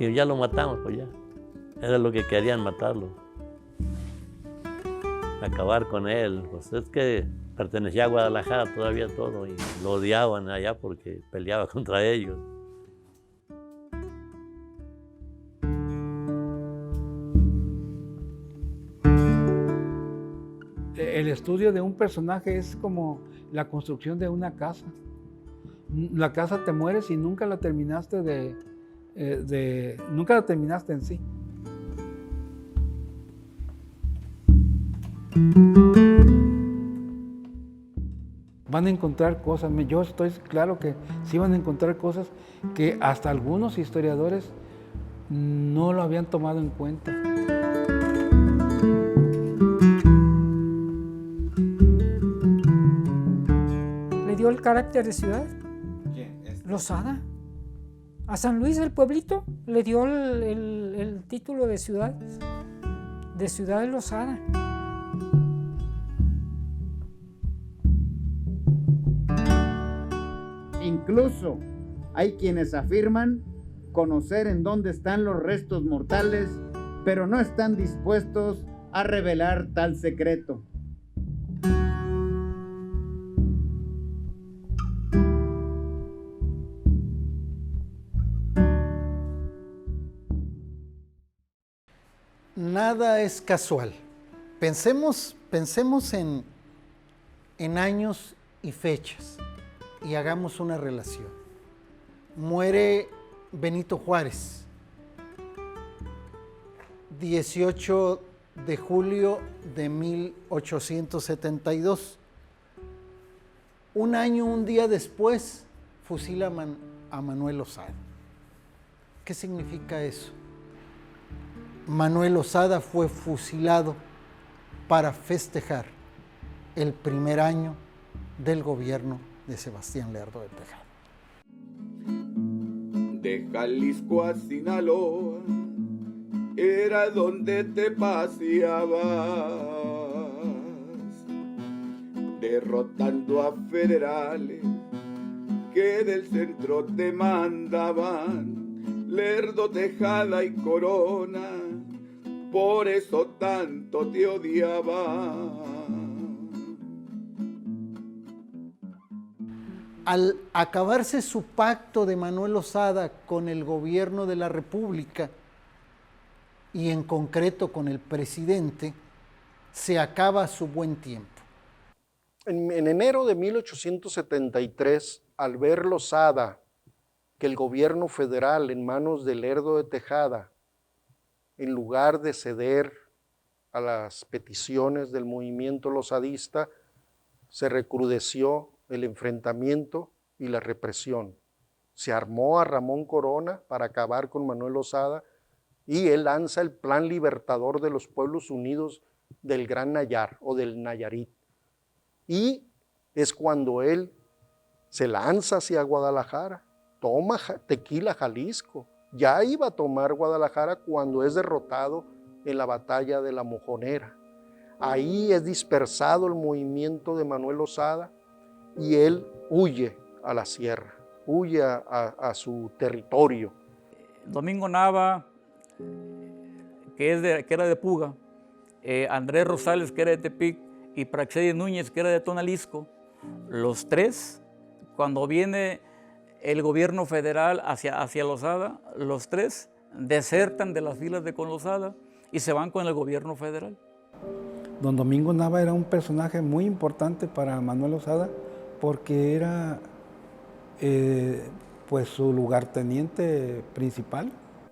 que ya lo matamos, pues ya. Era lo que querían matarlo. Acabar con él. Pues es que pertenecía a Guadalajara todavía todo y lo odiaban allá porque peleaba contra ellos. El estudio de un personaje es como la construcción de una casa. La casa te mueres y nunca la terminaste nunca la terminaste en sí. Van a encontrar cosas, yo estoy claro que sí van a encontrar cosas que hasta algunos historiadores no lo habían tomado en cuenta. ¿Le dio el carácter de ciudad? ¿Quién? Losada. A San Luis, el pueblito, le dio el título de ciudad de Losada. Incluso hay quienes afirman conocer en dónde están los restos mortales, pero no están dispuestos a revelar tal secreto. Nada es casual. Pensemos en años y fechas y hagamos una relación. Muere Benito Juárez, 18 de julio de 1872. Un año, un día después, fusilan a Manuel Losada. ¿Qué significa eso? Manuel Losada fue fusilado para festejar el primer año del gobierno de Sebastián Lerdo de Tejada. De Jalisco a Sinaloa era donde te paseabas, derrotando a federales que del centro te mandaban. Lerdo, Tejada y Corona, por eso tanto te odiaba. Al acabarse su pacto de Manuel Losada con el gobierno de la República, y en concreto con el presidente, se acaba su buen tiempo. En enero de 1873, al ver Losada que el gobierno federal en manos de Lerdo de Tejada, en lugar de ceder a las peticiones del movimiento losadista, se recrudeció el enfrentamiento y la represión. Se armó a Ramón Corona para acabar con Manuel Losada y él lanza el Plan Libertador de los Pueblos Unidos del Gran Nayar o del Nayarit. Y es cuando él se lanza hacia Guadalajara, toma Tequila, Jalisco. Ya iba a tomar Guadalajara cuando es derrotado en la batalla de la Mojonera. Ahí es dispersado el movimiento de Manuel Losada y él huye a la sierra, huye a su territorio. Domingo Nava, que era de Puga, Andrés Rosales, que era de Tepic, y Praxedis Núñez, que era de Tonalisco, los tres, cuando viene el gobierno federal hacia Losada, los tres desertan de las filas de con Losada y se van con el gobierno federal. Don Domingo Nava era un personaje muy importante para Manuel Losada porque era pues su lugarteniente principal.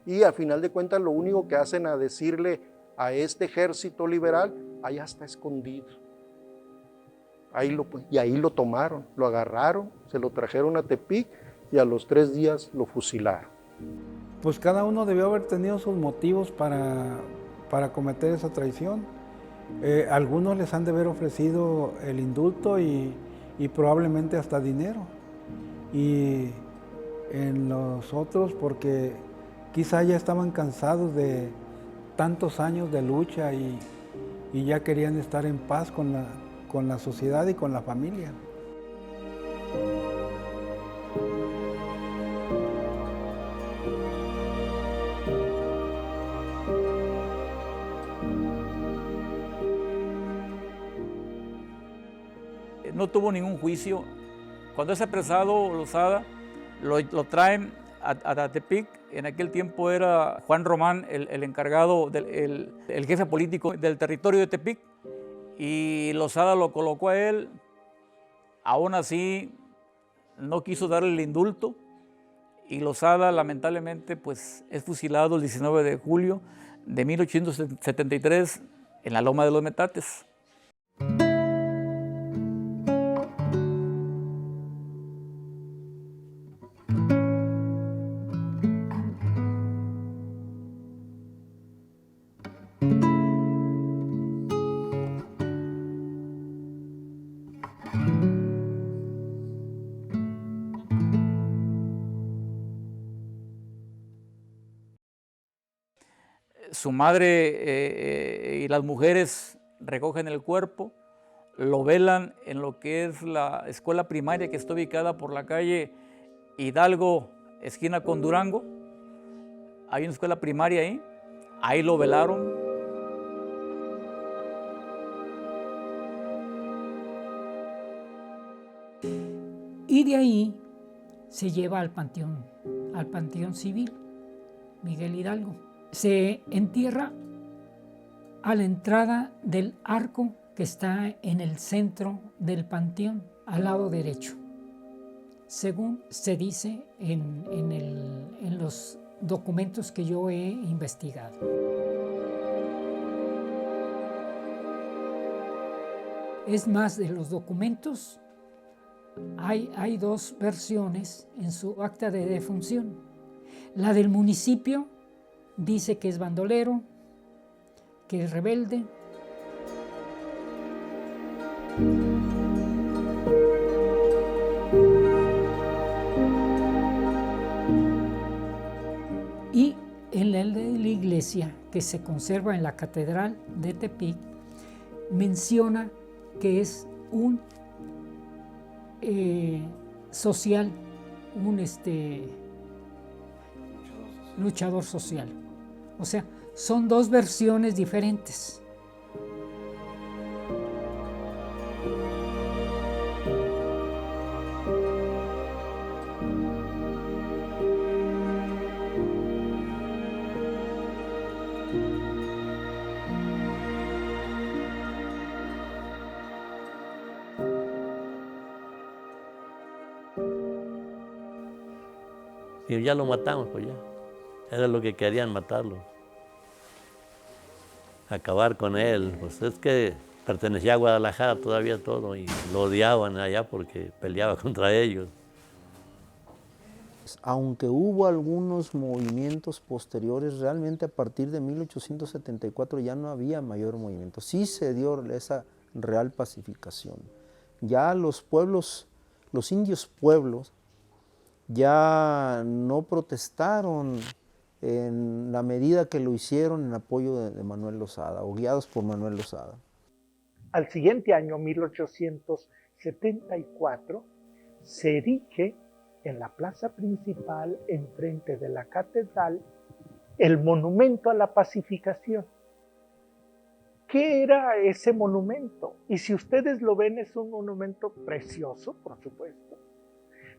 Y a final de cuentas lo único que hacen a decirle a este ejército liberal, allá está escondido. Ahí lo tomaron, lo agarraron, se lo trajeron a Tepic y a los 3 días lo fusilaron. Pues cada uno debió haber tenido sus motivos para cometer esa traición. Algunos les han de haber ofrecido el indulto y probablemente hasta dinero. Y en los otros porque quizá ya estaban cansados de tantos años de lucha y ya querían estar en paz con la sociedad y con la familia. no tuvo ningún juicio. Cuando es apresado Lozada, lo traen a Tepic. En aquel tiempo era Juan Román el encargado, el jefe político del territorio de Tepic, y Lozada lo colocó a él. Aún así, no quiso darle el indulto, y Lozada lamentablemente pues, es fusilado el 19 de julio de 1873 en la Loma de los Metates. Su madre y las mujeres recogen el cuerpo, lo velan en lo que es la escuela primaria que está ubicada por la calle Hidalgo, esquina con Durango. Hay una escuela primaria ahí lo velaron. Y de ahí se lleva al panteón civil, Miguel Hidalgo. Se entierra a la entrada del arco que está en el centro del panteón, al lado derecho, según se dice en los documentos que yo he investigado. Es más, de los documentos hay dos versiones en su acta de defunción. La del municipio dice que es bandolero, que es rebelde. Y en la de la iglesia, que se conserva en la Catedral de Tepic, menciona que es un social, un luchador social. O sea, son dos versiones diferentes. Y ya lo matamos, pues ya. Era lo que querían, matarlo. Acabar con él. Pues es que pertenecía a Guadalajara todavía todo y lo odiaban allá porque peleaba contra ellos. Aunque hubo algunos movimientos posteriores, realmente a partir de 1874 ya no había mayor movimiento. Sí se dio esa real pacificación. Ya los pueblos, los indios pueblos, ya no protestaron en la medida que lo hicieron en apoyo de Manuel Lozada o guiados por Manuel Lozada. Al siguiente año, 1874, se erige en la plaza principal, enfrente de la catedral, el monumento a la pacificación. ¿Qué era ese monumento? Y si ustedes lo ven, es un monumento precioso, por supuesto.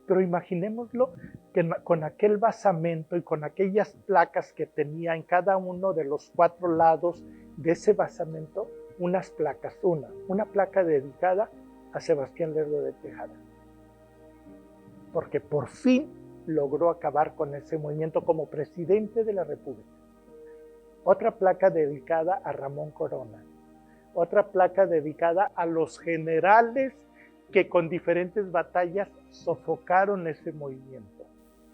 Pero imaginémoslo que con aquel basamento y con aquellas placas que tenía en cada uno de los 4 lados de ese basamento, unas placas. Una placa dedicada a Sebastián Lerdo de Tejada. Porque por fin logró acabar con ese movimiento como presidente de la República. Otra placa dedicada a Ramón Corona. Otra placa dedicada a los generales que con diferentes batallas sofocaron ese movimiento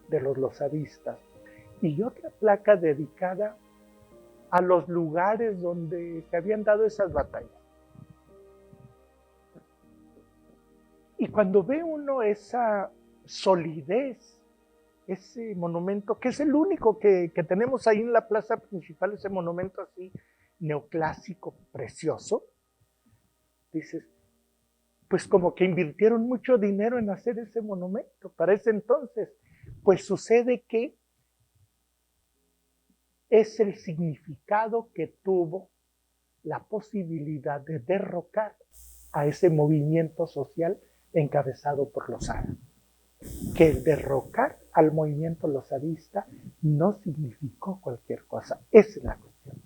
de los lozadistas. Y otra placa dedicada a los lugares donde se habían dado esas batallas. Y cuando ve uno esa solidez, ese monumento, que es el único que tenemos ahí en la plaza principal, ese monumento así neoclásico, precioso, dices, pues como que invirtieron mucho dinero en hacer ese monumento para ese entonces. Pues sucede que es el significado que tuvo la posibilidad de derrocar a ese movimiento social encabezado por Losada. Que el derrocar al movimiento losadista no significó cualquier cosa. Esa es la cuestión.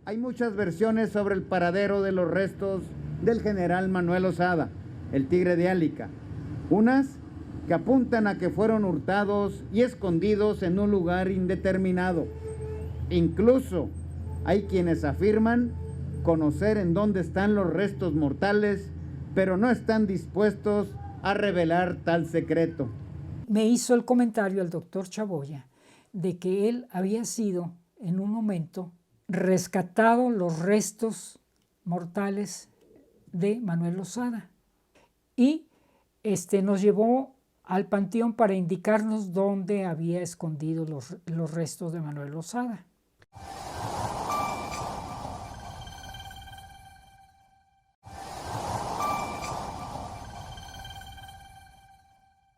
Hay muchas versiones sobre el paradero de los restos del general Manuel Losada, el Tigre de Álica. Unas que apuntan a que fueron hurtados y escondidos en un lugar indeterminado. Incluso hay quienes afirman conocer en dónde están los restos mortales, pero no están dispuestos a revelar tal secreto. Me hizo el comentario el doctor Chaboya de que él había sido en un momento rescatado los restos mortales de Manuel Losada y nos llevó al panteón para indicarnos dónde había escondido los restos de Manuel Losada.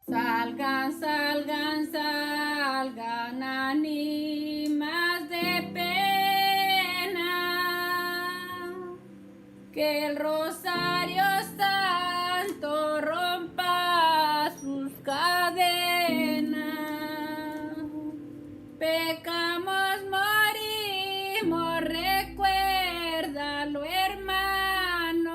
Salgan, salgan, salgan, ánimas de pena, que el rosario santo rompa sus cadenas. Pecamos, morimos, recuérdalo, hermano.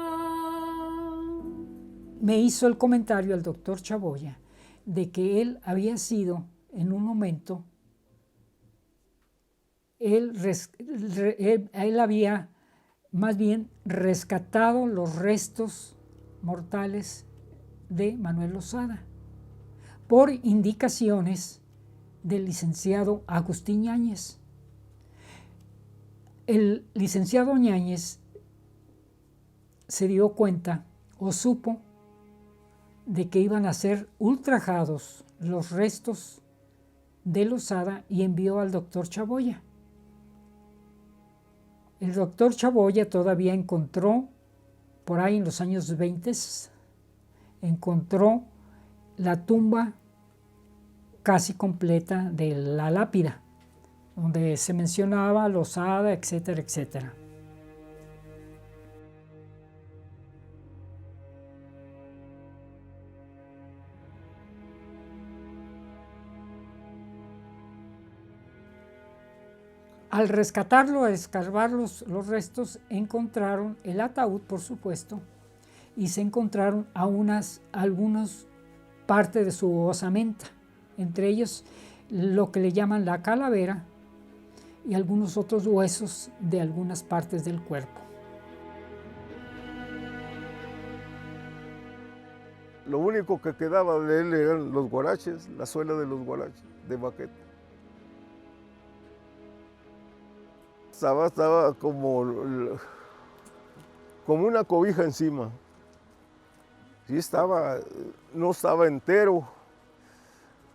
Me hizo el comentario el doctor Chaboya de que él había sido en un momento, él había más bien rescatado los restos mortales de Manuel Losada por indicaciones del licenciado Agustín Yáñez. El licenciado Yáñez se dio cuenta o supo de que iban a ser ultrajados los restos de Losada y envió al doctor Chaboya. El doctor Chaboya todavía encontró, por ahí en los años 20, encontró la tumba casi completa de la lápida, donde se mencionaba Losada, etcétera, etcétera. Al rescatarlo, a escarbar los restos, encontraron el ataúd, por supuesto, y se encontraron algunas partes de su osamenta, entre ellos lo que le llaman la calavera y algunos otros huesos de algunas partes del cuerpo. Lo único que quedaba de él eran los guaraches, la suela de los guaraches, de baqueta. Estaba como una cobija encima. Sí no estaba entero,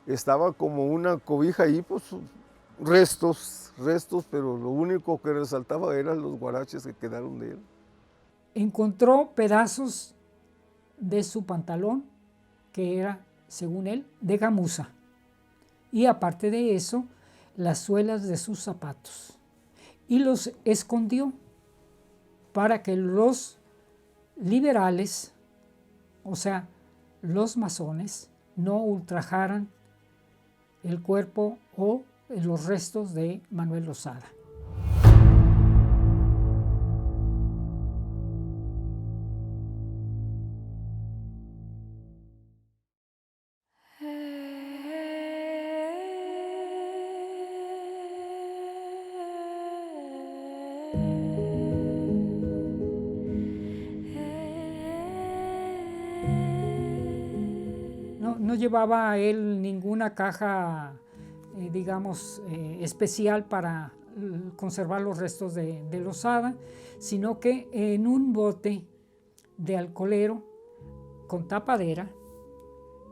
estaba como una cobija ahí, pues restos, pero lo único que resaltaba eran los guaraches que quedaron de él. Encontró pedazos de su pantalón, que era, según él, de gamuza, y aparte de eso, las suelas de sus zapatos. Y los escondió para que los liberales, o sea, los masones, no ultrajaran el cuerpo o los restos de Manuel Losada. No llevaba a él ninguna caja, digamos, especial para conservar los restos de Losada, sino que en un bote de alcoholero con tapadera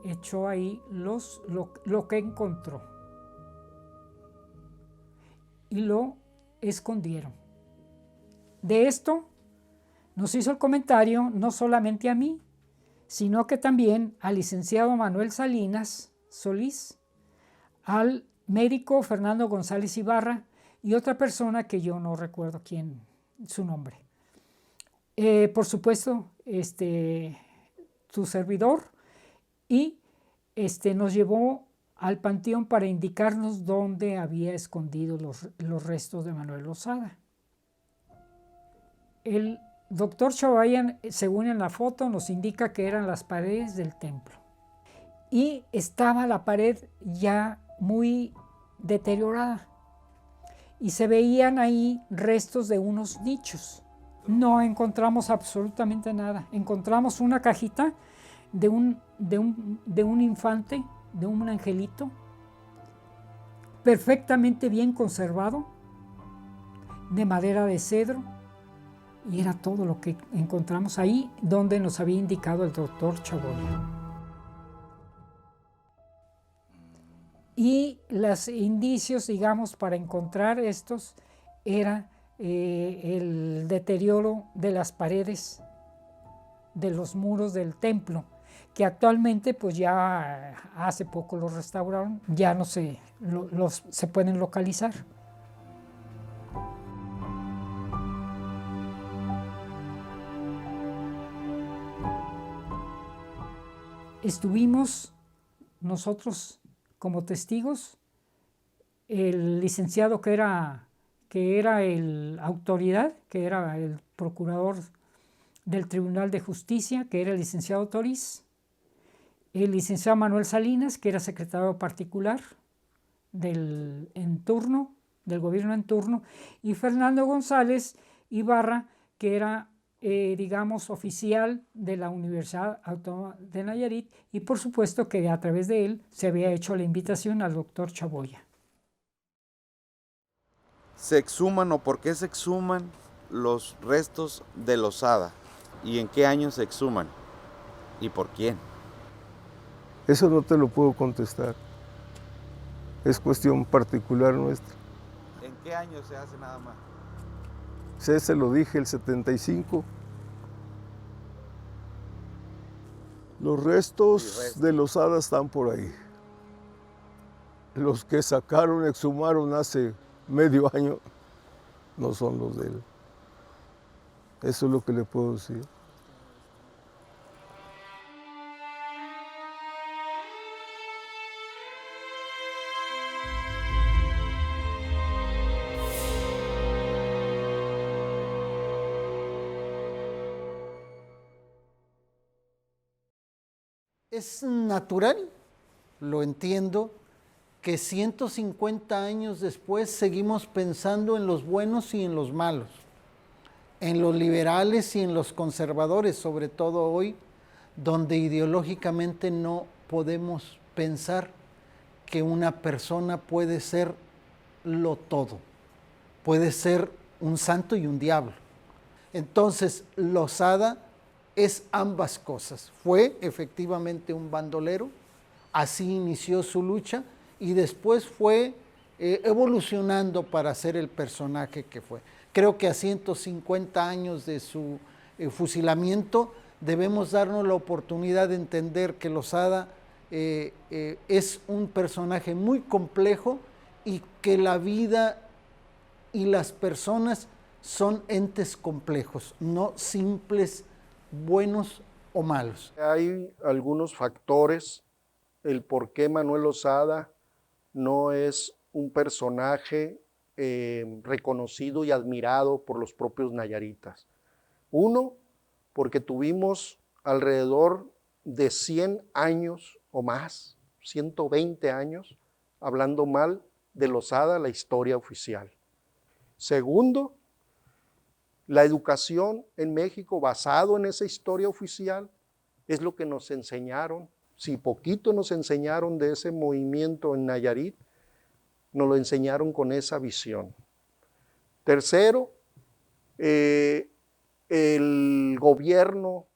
echó ahí lo que encontró y lo escondieron. De esto nos hizo el comentario no solamente a mí, sino que también al licenciado Manuel Salinas Solís, al médico Fernando González Ibarra y otra persona que yo no recuerdo quién, su nombre. Por supuesto, su servidor, y nos llevó al panteón para indicarnos dónde había escondido los restos de Manuel Losada. El doctor Chavarría, según en la foto, nos indica que eran las paredes del templo. Y estaba la pared ya muy deteriorada. Y se veían ahí restos de unos nichos. No encontramos absolutamente nada. Encontramos una cajita de un infante, de un angelito, perfectamente bien conservado, de madera de cedro. Y era todo lo que encontramos ahí, donde nos había indicado el doctor Chavarría. Y los indicios, digamos, para encontrar estos era el deterioro de las paredes de los muros del templo, que actualmente pues ya hace poco los restauraron, ya no se pueden localizar. Estuvimos nosotros como testigos, el licenciado que era el autoridad, que era el procurador del Tribunal de Justicia, que era el licenciado Toriz, el licenciado Manuel Salinas, que era secretario particular del gobierno en turno, y Fernando González Ibarra, que era digamos, oficial de la Universidad Autónoma de Nayarit, y por supuesto que a través de él se había hecho la invitación al doctor Chavarría. ¿Se exhuman o por qué se exhuman los restos de Losada? ¿Y en qué año se exhuman? ¿Y por quién? Eso no te lo puedo contestar. Es cuestión particular nuestra. ¿En qué año se hace nada más? Se lo dije, el 75. Los restos de Losada están por ahí. Los que sacaron, exhumaron hace medio año, no son los de él. Eso es lo que le puedo decir. Es natural, lo entiendo, que 150 años después seguimos pensando en los buenos y en los malos, en los liberales y en los conservadores, sobre todo hoy, donde ideológicamente no podemos pensar que una persona puede ser lo todo, puede ser un santo y un diablo. Entonces, Losada es ambas cosas. Fue efectivamente un bandolero, así inició su lucha y después fue evolucionando para ser el personaje que fue. Creo que a 150 años de su fusilamiento debemos darnos la oportunidad de entender que Losada es un personaje muy complejo y que la vida y las personas son entes complejos, no simples buenos o malos. Hay algunos factores, el por qué Manuel Losada no es un personaje reconocido y admirado por los propios nayaritas. Uno, porque tuvimos alrededor de 100 años o más, 120 años, hablando mal de Losada, la historia oficial. Segundo, la educación en México basado en esa historia oficial es lo que nos enseñaron. Si poquito nos enseñaron de ese movimiento en Nayarit, nos lo enseñaron con esa visión. Tercero, el gobierno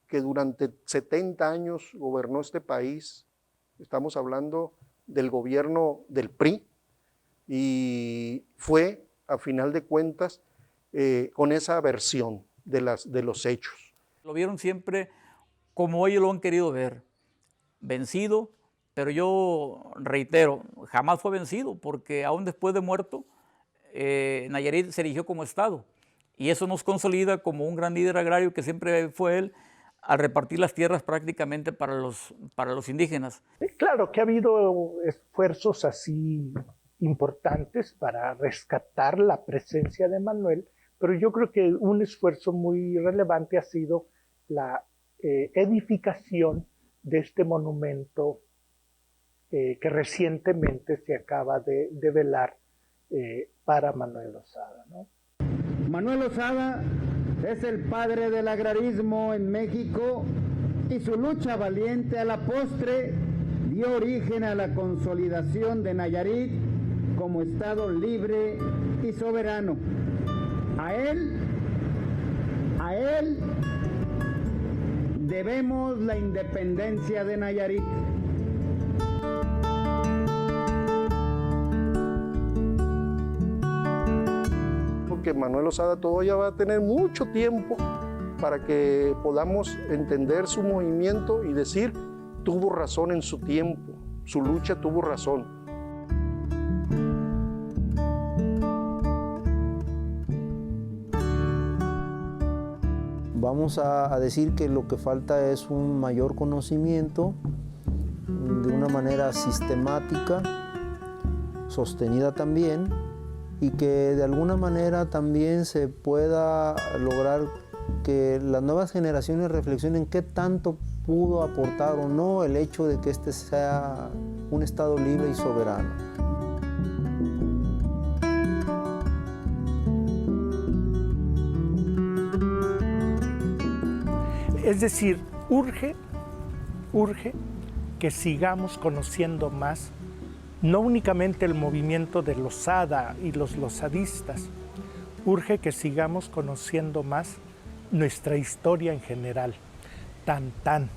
que durante 70 años gobernó este país, estamos hablando del gobierno del PRI, y fue, a final de cuentas, con esa versión de los hechos. Lo vieron siempre como ellos lo han querido ver, vencido, pero yo reitero, jamás fue vencido, porque aún después de muerto, Nayarit se erigió como estado, y eso nos consolida como un gran líder agrario que siempre fue él, al repartir las tierras prácticamente para los indígenas. Claro que ha habido esfuerzos así importantes para rescatar la presencia de Manuel, pero yo creo que un esfuerzo muy relevante ha sido la edificación de este monumento que recientemente se acaba de velar para Manuel Lozada, ¿no? Manuel Lozada es el padre del agrarismo en México y su lucha valiente a la postre dio origen a la consolidación de Nayarit como estado libre y soberano. A él debemos la independencia de Nayarit. Porque Manuel Lozada todavía va a tener mucho tiempo para que podamos entender su movimiento y decir, tuvo razón en su tiempo, su lucha tuvo razón. Vamos a decir que lo que falta es un mayor conocimiento de una manera sistemática, sostenida también, y que de alguna manera también se pueda lograr que las nuevas generaciones reflexionen qué tanto pudo aportar o no el hecho de que este sea un estado libre y soberano. Es decir, urge que sigamos conociendo más, no únicamente el movimiento de Lozada y los lozadistas, urge que sigamos conociendo más nuestra historia en general, tan